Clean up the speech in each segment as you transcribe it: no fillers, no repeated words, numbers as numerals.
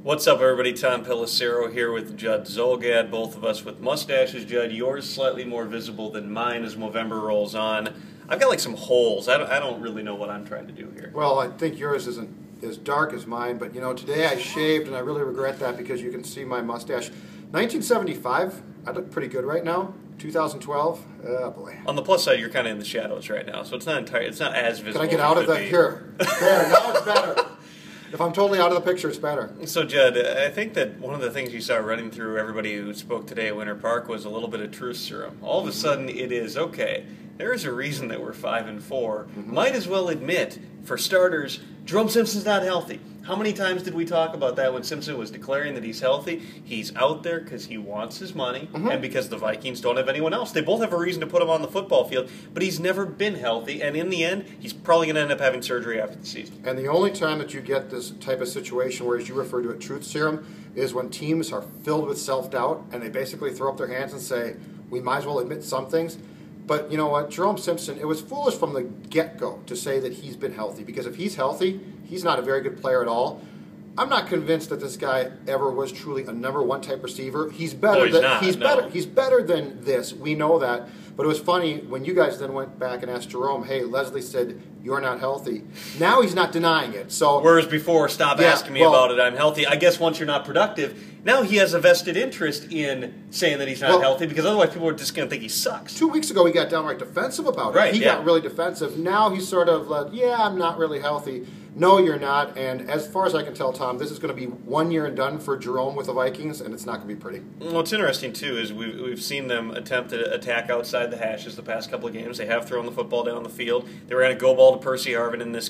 What's up, everybody? Tom Pelissero here with Judd Zulgad, both of us with mustaches. Judd, yours slightly more visible than mine as Movember rolls on. I've got like some holes. I don't really know what I'm trying to do here. Well, I think yours isn't as dark as mine, but you know, today I shaved and I really regret that because you can see my mustache. 1975, I look pretty good right now. 2012, oh boy. On the plus side, you're kind of in the shadows right now, so it's not as visible. Can I get out of that? Here. There, now it's better. If I'm totally out of the picture, it's better. So, Judd, I think that one of the things you saw running through everybody who spoke today at Winter Park was a little bit of truth serum. All of a sudden, it is, okay, there is a reason that we're 5-4. Might as well admit, for starters, Jerome Simpson's not healthy. How many times did we talk about that when Simpson was declaring that he's healthy? He's out there because he wants his money and because the Vikings don't have anyone else. They both have a reason to put him on the football field, but he's never been healthy, and in the end, he's probably going to end up having surgery after the season. And the only time that you get this type of situation where, as you refer to it, truth serum, is when teams are filled with self-doubt and they basically throw up their hands and say, we might as well admit some things. But you know what, Jerome Simpson, it was foolish from the get-go to say that he's been healthy, because if he's healthy, he's not a very good player at all. I'm not convinced that this guy ever was truly a number one type receiver. He's better. He's better than this. We know that. But it was funny when you guys then went back and asked Jerome, hey, Leslie said you're not healthy. Now he's not denying it. So whereas before, stop asking me about it, I'm healthy. I guess once you're not productive, now he has a vested interest in saying that he's not healthy, because otherwise people are just going to think he sucks. 2 weeks ago he got downright defensive about it. Right, he got really defensive. Now he's sort of like, yeah, I'm not really healthy. No, you're not. And as far as I can tell, Tom, this is going to be 1 year and done for Jerome with the Vikings, and it's not going to be pretty. What's interesting, too, is we've seen them attempt to attack outside the hashes the past couple of games. They have thrown the football down the field. They ran a go ball to Percy Harvin in this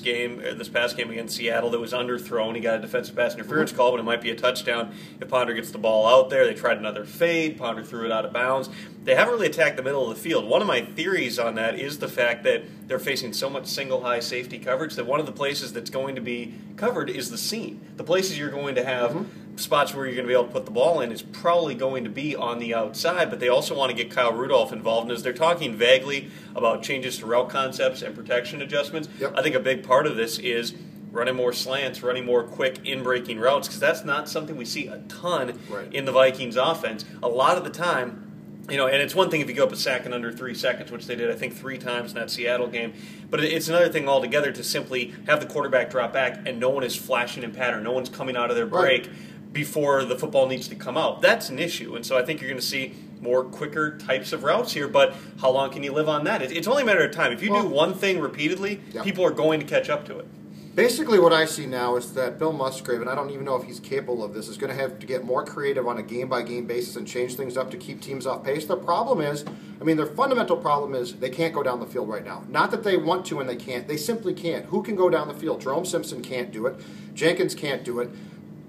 past game against Seattle that was underthrown. He got a defensive pass interference call, but it might be a touchdown if Ponder gets the ball out there. They tried another fade. Ponder threw it out of bounds. They haven't really attacked the middle of the field. One of my theories on that is the fact that they're facing so much single high safety coverage that one of the places that's going to be covered is the seam. The places you're going to have spots where you're going to be able to put the ball in is probably going to be on the outside, but they also want to get Kyle Rudolph involved. And as they're talking vaguely about changes to route concepts and protection adjustments, I think a big part of this is running more slants, running more quick in-breaking routes, because that's not something we see a ton in the Vikings offense. A lot of the time, you know, and it's one thing if you go up a sack in under 3 seconds, which they did, I think, 3 times in that Seattle game. But it's another thing altogether to simply have the quarterback drop back and no one is flashing in pattern. No one's coming out of their break before the football needs to come out. That's an issue. And so I think you're going to see more quicker types of routes here. But how long can you live on that? It's only a matter of time. If you do one thing repeatedly, people are going to catch up to it. Basically what I see now is that Bill Musgrave, and I don't even know if he's capable of this, is going to have to get more creative on a game-by-game basis and change things up to keep teams off pace. The problem is, I mean, their fundamental problem is they can't go down the field right now. Not that they want to and they can't. They simply can't. Who can go down the field? Jerome Simpson can't do it. Jenkins can't do it.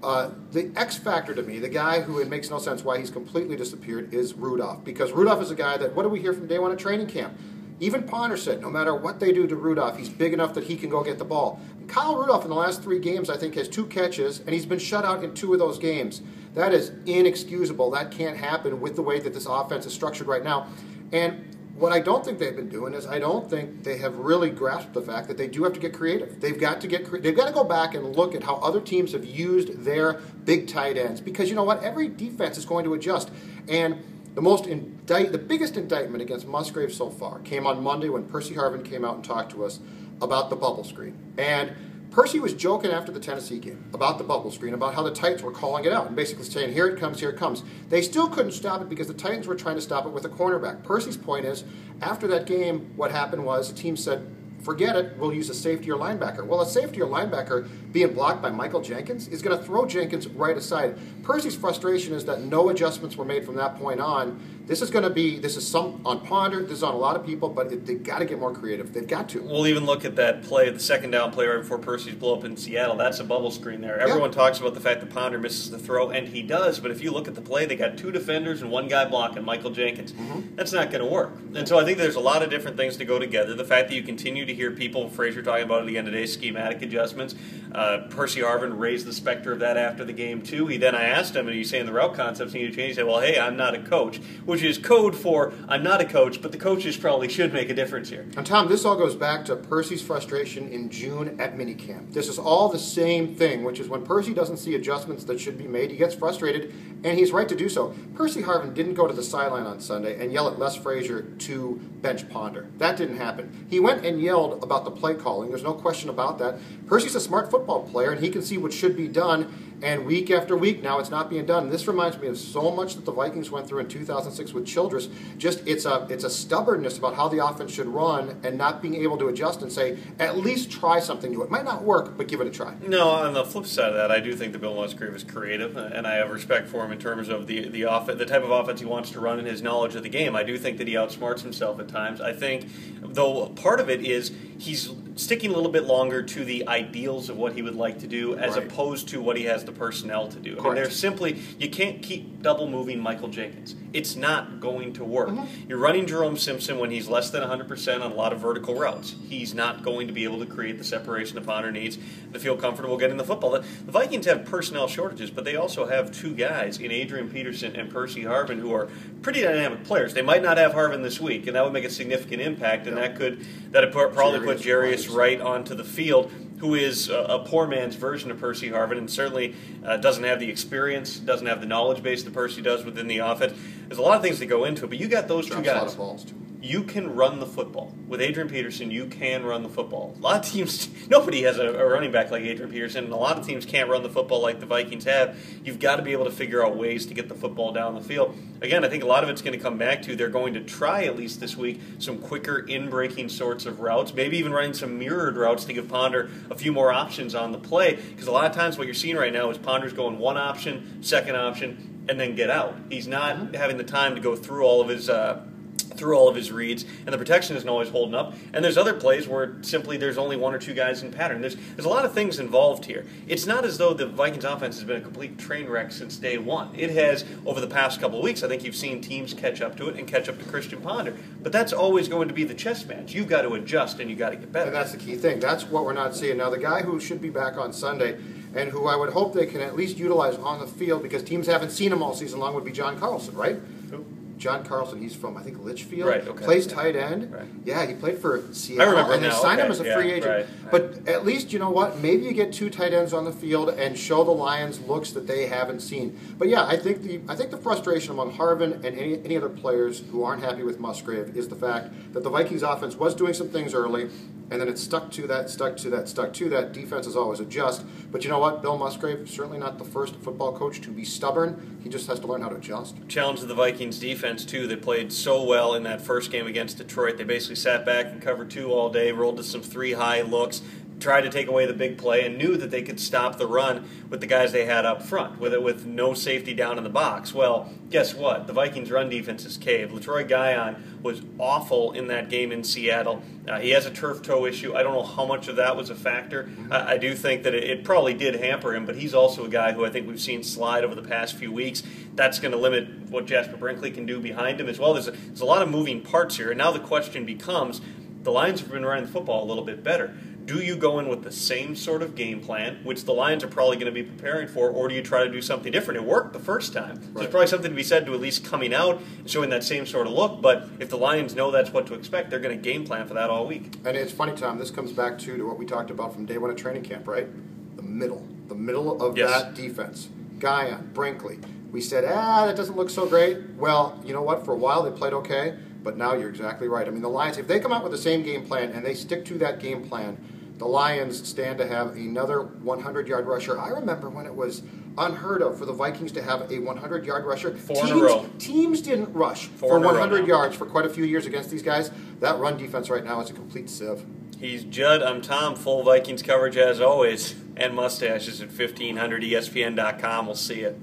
The X factor to me, the guy who it makes no sense why he's completely disappeared, is Rudolph. Because Rudolph is a guy that, what do we hear from day one at training camp? Even Ponder said, no matter what they do to Rudolph, he's big enough that he can go get the ball. And Kyle Rudolph in the last 3 games, I think, has 2 catches, and he's been shut out in 2 of those games. That is inexcusable. That can't happen with the way that this offense is structured right now. And what I don't think they've been doing is I don't think they have really grasped the fact that they do have to get creative. They've got to go back and look at how other teams have used their big tight ends, because you know what? Every defense is going to adjust. And the biggest indictment against Musgrave so far came on Monday when Percy Harvin came out and talked to us about the bubble screen. And Percy was joking after the Tennessee game about the bubble screen, about how the Titans were calling it out and basically saying, here it comes, here it comes. They still couldn't stop it because the Titans were trying to stop it with a cornerback. Percy's point is, after that game, what happened was the team said, forget it, we'll use a safety or linebacker. Well, a safety or linebacker being blocked by Michael Jenkins is going to throw Jenkins right aside. Percy's frustration is that no adjustments were made from that point on. This is some on Ponder, this is on a lot of people, but they've got to get more creative. They've got to. We'll even look at that play, the second down play right before Percy's blow up in Seattle. That's a bubble screen there. Everyone talks about the fact that Ponder misses the throw, and he does, but if you look at the play, they got 2 defenders and 1 guy blocking, Michael Jenkins. That's not going to work. And so I think there's a lot of different things to go together. The fact that you continue to hear people, Frazier talking about it again today, schematic adjustments. Percy Harvin raised the specter of that after the game, too. I asked him, and he's saying the route concepts need to change. He said, well, hey, I'm not a coach, which is code for I'm not a coach, but the coaches probably should make a difference here. And Tom, this all goes back to Percy's frustration in June at minicamp. This is all the same thing, which is when Percy doesn't see adjustments that should be made, he gets frustrated, and he's right to do so. Percy Harvin didn't go to the sideline on Sunday and yell at Les Frazier to bench Ponder. That didn't happen. He went and yelled about the play calling. There's no question about that. Percy's a smart football player, and he can see what should be done. And week after week now, it's not being done. This reminds me of so much that the Vikings went through in 2006 with Childress. Just it's a stubbornness about how the offense should run, and not being able to adjust and say, at least try something new. It might not work, but give it a try. No, on the flip side of that, I do think that Bill Musgrave is creative, and I have respect for him in terms of the type of offense he wants to run and his knowledge of the game. I do think that he outsmarts himself at times. I think, though, part of it is he's sticking a little bit longer to the ideals of what he would like to do as opposed to what he has the personnel to do. I mean, there's simply, you can't keep double moving Michael Jenkins. It's not going to work. You're running Jerome Simpson when he's less than 100% on a lot of vertical routes. He's not going to be able to create the separation the Ponder needs to feel comfortable getting the football. The Vikings have personnel shortages, but they also have two guys in Adrian Peterson and Percy Harvin who are pretty dynamic players. They might not have Harvin this week, and that would make a significant impact, and that would probably put Jarius Wright onto the field, who is a poor man's version of Percy Harvin, and certainly doesn't have the experience, doesn't have the knowledge base that Percy does within the offense. There's a lot of things that go into it, but you got those two guys. A lot of balls too. You can run the football. With Adrian Peterson, you can run the football. A lot of teams, nobody has a running back like Adrian Peterson, and a lot of teams can't run the football like the Vikings have. You've got to be able to figure out ways to get the football down the field. Again, I think a lot of it's going to come back to they're going to try, at least this week, some quicker in-breaking sorts of routes, maybe even running some mirrored routes to give Ponder a few more options on the play, because a lot of times what you're seeing right now is Ponder's going one option, second option, and then get out. He's not having the time to go through all of his reads, and the protection isn't always holding up. And there's other plays where simply there's only one or two guys in pattern. There's a lot of things involved here. It's not as though the Vikings offense has been a complete train wreck since day one. It has, over the past couple of weeks, I think you've seen teams catch up to it and catch up to Christian Ponder. But that's always going to be the chess match. You've got to adjust and you've got to get better. And that's the key thing. That's what we're not seeing. Now, the guy who should be back on Sunday and who I would hope they can at least utilize on the field because teams haven't seen him all season long would be John Carlson, right? Who? John Carlson, he's from, I think, Litchfield. Right, okay. Plays tight end. Right. Yeah, he played for Seattle. I remember and now. they signed him as a Yeah, free agent. right. But at least, you know what, maybe you get two tight ends on the field and show the Lions looks that they haven't seen. But yeah, I think the frustration among Harvin and any other players who aren't happy with Musgrave is the fact that the Vikings offense was doing some things early, and then it stuck to that. Defenses always adjust. But you know what? Bill Musgrave, certainly not the first football coach to be stubborn. He just has to learn how to adjust. Challenge to the Vikings defense, too. They played so well in that first game against Detroit. They basically sat back and covered two all day, rolled to some three-high looks, tried to take away the big play, and knew that they could stop the run with the guys they had up front, with no safety down in the box. Well, guess what? The Vikings' run defense is caved. LaTroy Guion was awful in that game in Seattle. He has a turf toe issue. I don't know how much of that was a factor. I do think that it probably did hamper him, but he's also a guy who I think we've seen slide over the past few weeks. That's going to limit what Jasper Brinkley can do behind him as well. There's a lot of moving parts here, and now the question becomes, the Lions have been running the football a little bit better. Do you go in with the same sort of game plan, which the Lions are probably going to be preparing for, or do you try to do something different? It worked the first time. So there's probably something to be said to at least coming out and showing that same sort of look, but if the Lions know that's what to expect, they're going to game plan for that all week. And it's funny, Tom, this comes back to what we talked about from day one of training camp, right? The middle of that defense. Guion, Brinkley. We said, that doesn't look so great. Well, you know what? For a while they played okay, but now you're exactly right. I mean, the Lions, if they come out with the same game plan and they stick to that game plan, the Lions stand to have another 100-yard rusher. I remember when it was unheard of for the Vikings to have a 100-yard rusher. Four in a row. Teams didn't rush for 100 yards for quite a few years against these guys. That run defense right now is a complete sieve. He's Judd. I'm Tom. Full Vikings coverage as always, and mustaches at 1500ESPN.com. We'll see you.